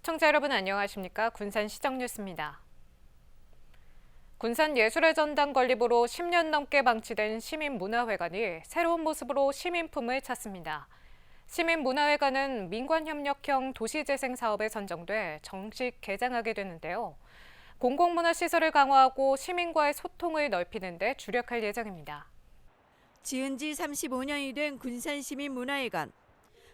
시청자 여러분 안녕하십니까? 군산 시정뉴스입니다. 군산 예술의 전당 건립으로 10년 넘게 방치된 시민문화회관이 새로운 모습으로 시민품을 찾습니다. 시민문화회관은 민관협력형 도시재생 사업에 선정돼 정식 개장하게 되는데요. 공공문화시설을 강화하고 시민과의 소통을 넓히는 데 주력할 예정입니다. 지은 지 35년이 된 군산시민문화회관.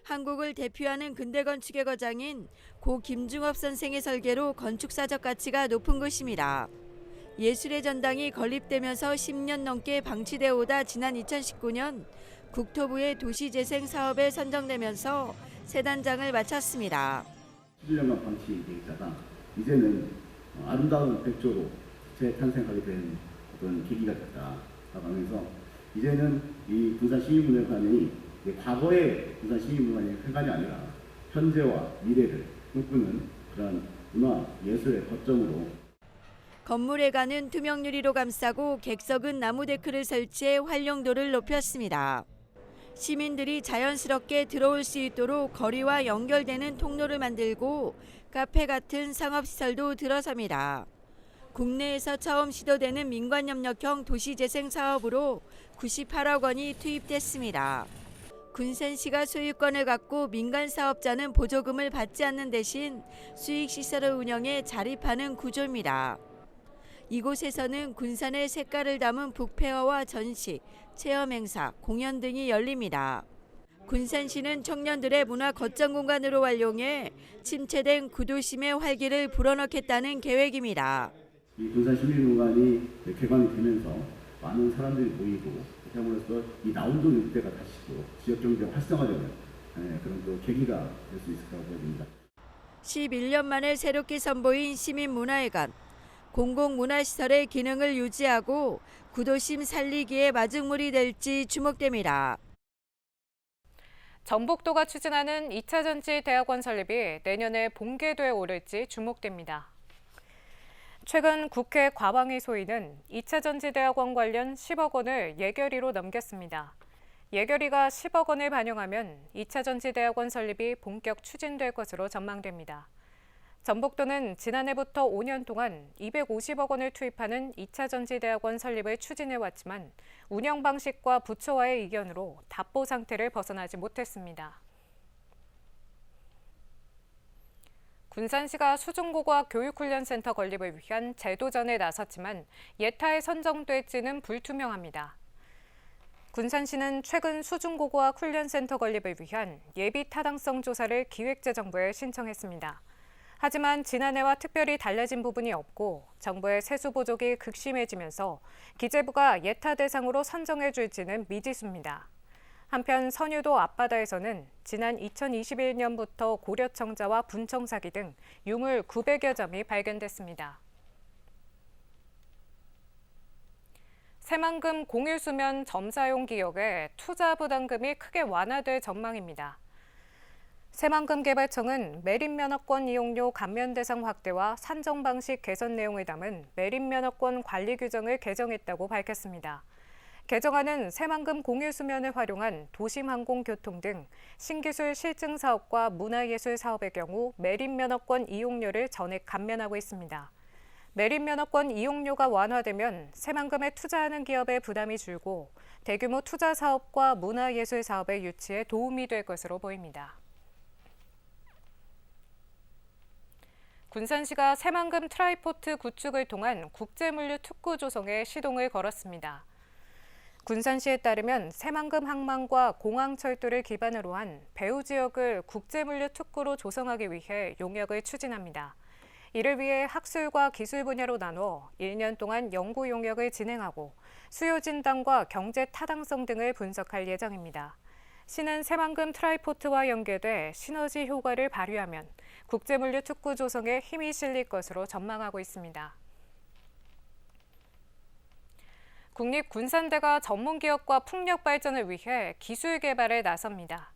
한국을 대표하는 근대 건축의 거장인 고 김중업 선생의 설계로 건축사적 가치가 높은 곳입니다. 예술의 전당이 건립되면서 10년 넘게 방치되어 오다 지난 2019년 국토부의 도시재생 사업에 선정되면서 새 단장을 마쳤습니다. 11년간 방치되어 있다가 이제는 아름다운 백조로 재탄생하게 된 어떤 계기가 됐다라고 하면서 이제는 이 군산 시민문화회관이 과거의 군산 시민문화회관이 아니라 현재와 미래를 꿈꾸는 그런 문화 예술의 거점으로. 건물외관은 투명 유리로 감싸고 객석은 나무 데크를 설치해 활용도를 높였습니다. 시민들이 자연스럽게 들어올 수 있도록 거리와 연결되는 통로를 만들고 카페 같은 상업시설도 들어섭니다. 국내에서 처음 시도되는 민관협력형 도시재생 사업으로 98억 원이 투입됐습니다. 군산시가 소유권을 갖고 민간 사업자는 보조금을 받지 않는 대신 수익시설을 운영해 자립하는 구조입니다. 이곳에서는 군산의 색깔을 담은 북페어와 전시, 체험행사, 공연 등이 열립니다. 군산시는 청년들의 문화 거점 공간으로 활용해 침체된 구도심의 활기를 불어넣겠다는 계획입니다. 이 군산 시민문화관이 개관이 되면서 많은 사람들이 모이고 그래서 이 나운동 일대가 다시 또 지역 경제가 활성화되는 그런 또 계기가 될 수 있을 거라고 보입니다. 11년 만에 새롭게 선보인 시민문화회관. 공공문화시설의 기능을 유지하고 구도심 살리기에 마중물이 될지 주목됩니다. 전북도가 추진하는 2차 전지 대학원 설립이 내년에 본궤도에 오를지 주목됩니다. 최근 국회 과방위 소위는 2차 전지대학원 관련 10억 원을 예결위로 넘겼습니다. 예결위가 10억 원을 반영하면 2차 전지대학원 설립이 본격 추진될 것으로 전망됩니다. 전북도는 지난해부터 5년 동안 250억 원을 투입하는 2차 전지대학원 설립을 추진해왔지만 운영 방식과 부처와의 이견으로 답보 상태를 벗어나지 못했습니다. 군산시가 수중고고학 교육훈련센터 건립을 위한 제도전에 나섰지만 예타에 선정될지는 불투명합니다. 군산시는 최근 수중고고학 훈련센터 건립을 위한 예비 타당성 조사를 기획재정부에 신청했습니다. 하지만 지난해와 특별히 달라진 부분이 없고 정부의 세수 부족이 극심해지면서 기재부가 예타 대상으로 선정해 줄지는 미지수입니다. 한편 선유도 앞바다에서는 지난 2021년부터 고려청자와 분청사기 등 유물 900여 점이 발견됐습니다. 새만금 공유수면 점사용 기업의 투자 부담금이 크게 완화될 전망입니다. 새만금개발청은 매립면허권 이용료 감면 대상 확대와 산정 방식 개선 내용을 담은 매립면허권 관리 규정을 개정했다고 밝혔습니다. 개정안은 새만금 공유수면을 활용한 도심항공교통 등 신기술 실증 사업과 문화예술 사업의 경우 매립면허권 이용료를 전액 감면하고 있습니다. 매립면허권 이용료가 완화되면 새만금에 투자하는 기업의 부담이 줄고 대규모 투자 사업과 문화예술 사업의 유치에 도움이 될 것으로 보입니다. 군산시가 새만금 트라이포트 구축을 통한 국제물류 특구 조성에 시동을 걸었습니다. 군산시에 따르면 새만금 항만과 공항철도를 기반으로 한 배후 지역을 국제물류 특구로 조성하기 위해 용역을 추진합니다. 이를 위해 학술과 기술 분야로 나눠 1년 동안 연구 용역을 진행하고 수요 진단과 경제 타당성 등을 분석할 예정입니다. 시는 새만금 트라이포트와 연계돼 시너지 효과를 발휘하면 국제물류 특구 조성에 힘이 실릴 것으로 전망하고 있습니다. 국립군산대가 전문기업과 풍력 발전을 위해 기술 개발에 나섭니다.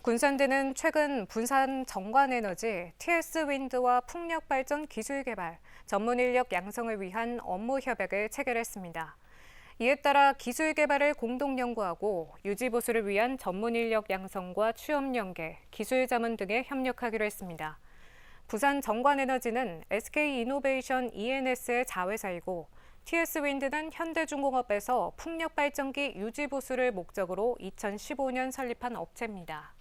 군산대는 최근 부산 정관에너지, TS윈드와 풍력 발전 기술 개발, 전문 인력 양성을 위한 업무 협약을 체결했습니다. 이에 따라 기술 개발을 공동 연구하고 유지 보수를 위한 전문 인력 양성과 취업 연계, 기술 자문 등에 협력하기로 했습니다. 부산 정관에너지는 SK이노베이션 ENS의 자회사이고 TS윈드는 현대중공업에서 풍력발전기 유지보수를 목적으로 2015년 설립한 업체입니다.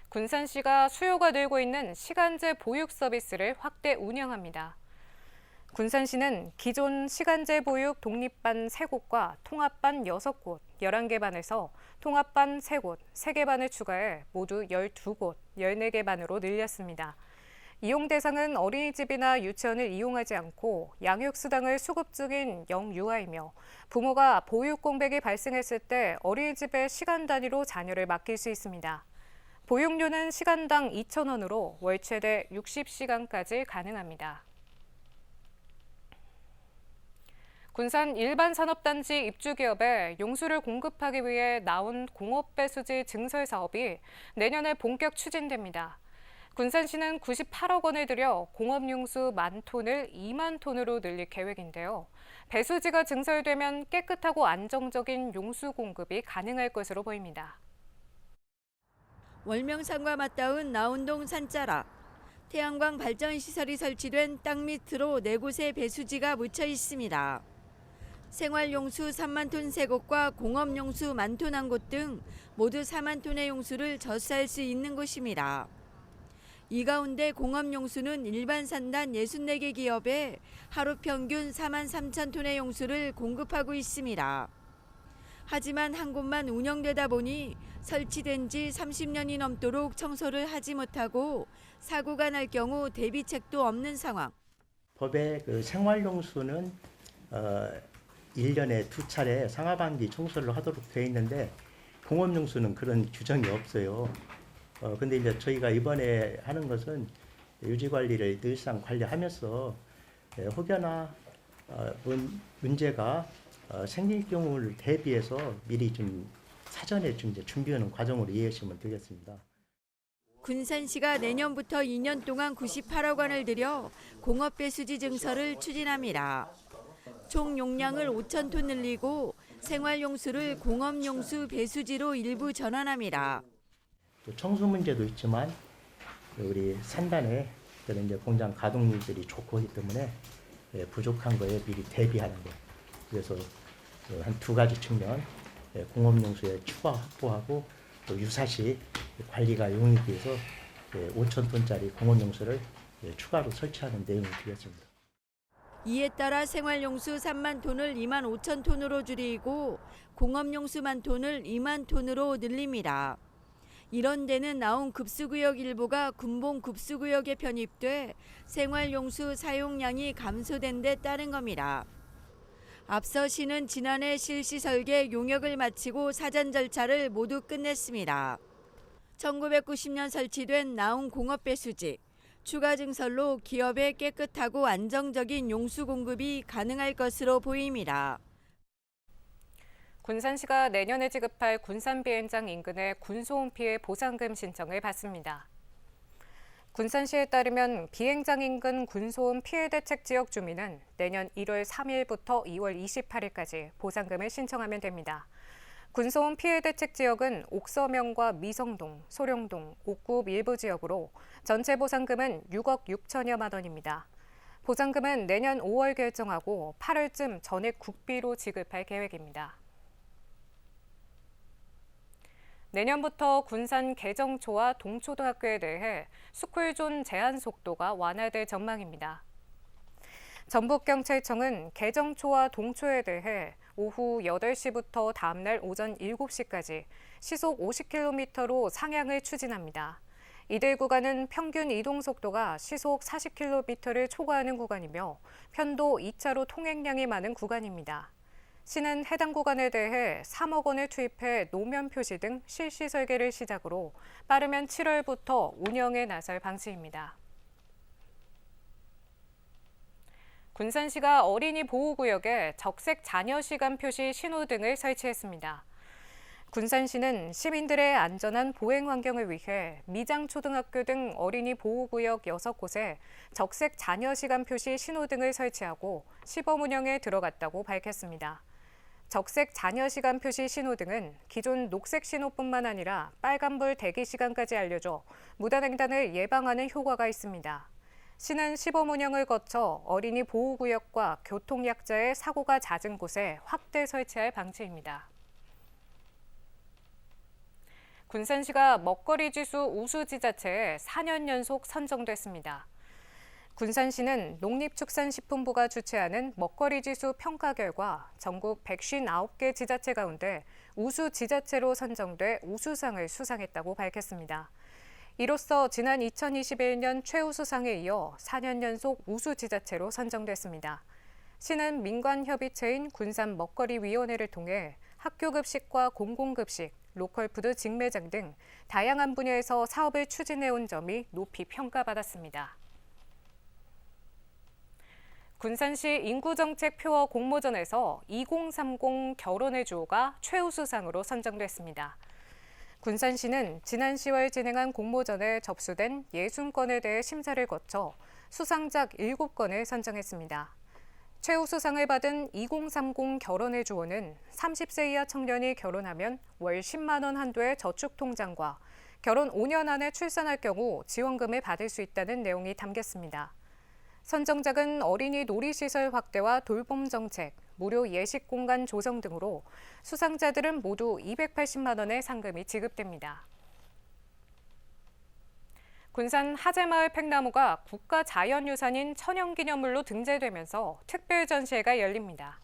군산시가 수요가 늘고 있는 시간제 보육 서비스를 확대 운영합니다. 군산시는 기존 시간제 보육 독립반 3곳과 통합반 6곳, 11개 반에서 통합반 3곳, 3개 반을 추가해 모두 12곳, 14개 반으로 늘렸습니다. 이용 대상은 어린이집이나 유치원을 이용하지 않고 양육수당을 수급 중인 영유아이며 부모가 보육 공백이 발생했을 때 어린이집에 시간 단위로 자녀를 맡길 수 있습니다. 보육료는 시간당 2,000원으로 월 최대 60시간까지 가능합니다. 군산 일반산업단지 입주기업에 용수를 공급하기 위해 나온 공업배수지 증설 사업이 내년에 본격 추진됩니다. 군산시는 98억 원을 들여 공업용수 10,000톤을 2만 톤으로 늘릴 계획인데요. 배수지가 증설되면 깨끗하고 안정적인 용수 공급이 가능할 것으로 보입니다. 월명산과 맞닿은 나운동 산자락. 태양광 발전 시설이 설치된 땅 밑으로 4곳의 배수지가 묻혀 있습니다. 생활용수 3만 톤 3곳과 공업용수 10,000톤 1곳 등 모두 4만 톤의 용수를 저수할 수 있는 곳입니다. 이 가운데 공업용수는 일반 산단 64개 기업에 하루 평균 4만 3천 톤의 용수를 공급하고 있습니다. 하지만 한 곳만 운영되다 보니 설치된 지 30년이 넘도록 청소를 하지 못하고 사고가 날 경우 대비책도 없는 상황. 법의 생활용수는 1년에 2차례 상하반기 청소를 하도록 되어 있는데 공업용수는 그런 규정이 없어요. 근데 이제 저희가 이번에 하는 것은 유지 관리를 늘상 관리하면서 혹여나 문제가 생길 경우를 대비해서 미리 좀 사전에 좀 이제 준비하는 과정으로 이해하시면 되겠습니다. 군산시가 내년부터 2년 동안 98억 원을 들여 공업배수지 증설을 추진합니다. 총 용량을 5천 톤 늘리고 생활용수를 공업용수 배수지로 일부 전환합니다. 청소 문제도 있지만 우리 산단에 그런 이제 공장 가동률들이 좋고 하기 때문에 부족한 거에 미리 대비하는 거. 그래서 한 2가지 측면, 공업용수의 추가 확보하고 또 유사시 관리가 용이하기 위해서 5천 톤짜리 공업용수를 추가로 설치하는 내용이 되겠습니다. 이에 따라 생활용수 3만 톤을 2만 5천 톤으로 줄이고 공업용수 1만 톤을 2만 톤으로 늘립니다. 이런 데는 나온 급수구역 일부가 군봉 급수구역에 편입돼 생활용수 사용량이 감소된 데 따른 겁니다. 앞서 시는 지난해 실시 설계 용역을 마치고 사전 절차를 모두 끝냈습니다. 1990년 설치된 나운 공업배수지, 추가 증설로 기업에 깨끗하고 안정적인 용수 공급이 가능할 것으로 보입니다. 군산시가 내년에 지급할 군산 비행장 인근의 군소음 피해 보상금 신청을 받습니다. 군산시에 따르면 비행장 인근 군소음 피해 대책 지역 주민은 내년 1월 3일부터 2월 28일까지 보상금을 신청하면 됩니다. 군소음 피해 대책 지역은 옥서명과 미성동, 소룡동, 옥굽 일부 지역으로 전체 보상금은 6억 6천여만 원입니다. 보상금은 내년 5월 결정하고 8월쯤 전액 국비로 지급할 계획입니다. 내년부터 군산 개정초와 동초등학교에 대해 스쿨존 제한 속도가 완화될 전망입니다. 전북경찰청은 개정초와 동초에 대해 오후 8시부터 다음날 오전 7시까지 시속 50km로 상향을 추진합니다. 이들 구간은 평균 이동 속도가 시속 40km를 초과하는 구간이며 편도 2차로 통행량이 많은 구간입니다. 시는 해당 구간에 대해 3억 원을 투입해 노면 표시 등 실시 설계를 시작으로 빠르면 7월부터 운영에 나설 방침입니다. 군산시가 어린이 보호구역에 적색 자녀 시간 표시 신호등을 설치했습니다. 군산시는 시민들의 안전한 보행 환경을 위해 미장초등학교 등 어린이 보호구역 6곳에 적색 자녀 시간 표시 신호등을 설치하고 시범 운영에 들어갔다고 밝혔습니다. 적색 잔여 시간 표시 신호등은 기존 녹색 신호뿐만 아니라 빨간불 대기 시간까지 알려줘 무단횡단을 예방하는 효과가 있습니다. 시는 시범 운영을 거쳐 어린이 보호구역과 교통약자의 사고가 잦은 곳에 확대 설치할 방침입니다. 군산시가 먹거리 지수 우수 지자체에 4년 연속 선정됐습니다. 군산시는 농림축산식품부가 주최하는 먹거리 지수 평가 결과 전국 159개 지자체 가운데 우수 지자체로 선정돼 우수상을 수상했다고 밝혔습니다. 이로써 지난 2021년 최우수상에 이어 4년 연속 우수 지자체로 선정됐습니다. 시는 민관협의체인 군산먹거리위원회를 통해 학교급식과 공공급식, 로컬푸드 직매장 등 다양한 분야에서 사업을 추진해온 점이 높이 평가받았습니다. 군산시 인구정책 표어 공모전에서 2030 결혼의 주호가 최우수상으로 선정됐습니다. 군산시는 지난 10월 진행한 공모전에 접수된 60건에 대해 심사를 거쳐 수상작 7건을 선정했습니다. 최우수상을 받은 2030 결혼의 주호는 30세 이하 청년이 결혼하면 월 10만 원 한도의 저축통장과 결혼 5년 안에 출산할 경우 지원금을 받을 수 있다는 내용이 담겼습니다. 선정작은 어린이 놀이시설 확대와 돌봄 정책, 무료 예식 공간 조성 등으로 수상자들은 모두 280만 원의 상금이 지급됩니다. 군산 하재마을 팽나무가 국가자연유산인 천연기념물로 등재되면서 특별 전시회가 열립니다.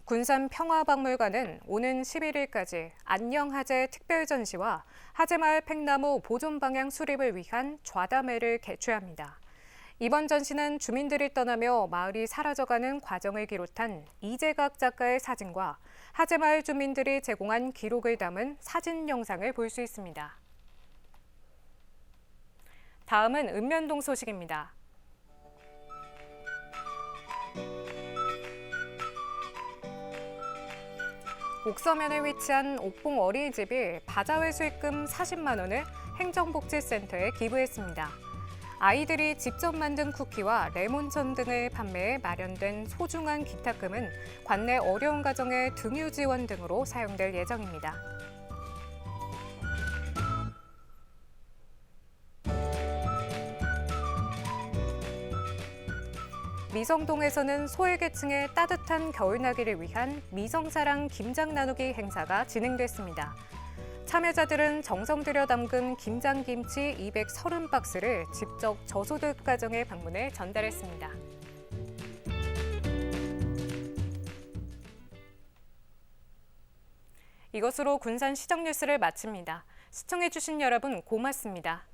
군산 평화박물관은 오는 11일까지 안녕하재 특별 전시와 하재마을 팽나무 보존 방향 수립을 위한 좌담회를 개최합니다. 이번 전시는 주민들이 떠나며 마을이 사라져가는 과정을 기록한 이재각 작가의 사진과 하재마을 주민들이 제공한 기록을 담은 사진 영상을 볼 수 있습니다. 다음은 읍면동 소식입니다. 옥서면에 위치한 옥봉 어린이집이 바자회 수익금 40만 원을 행정복지센터에 기부했습니다. 아이들이 직접 만든 쿠키와 레몬전 등을 판매해 마련된 소중한 기탁금은 관내 어려운 가정의 등유 지원 등으로 사용될 예정입니다. 미성동에서는 소외계층의 따뜻한 겨울나기를 위한 미성사랑 김장 나누기 행사가 진행됐습니다. 참여자들은 정성 들여 담근 김장김치 230박스를 직접 저소득 가정에 방문해 전달했습니다. 이것으로 군산 시정 뉴스를 마칩니다. 시청해주신 여러분 고맙습니다.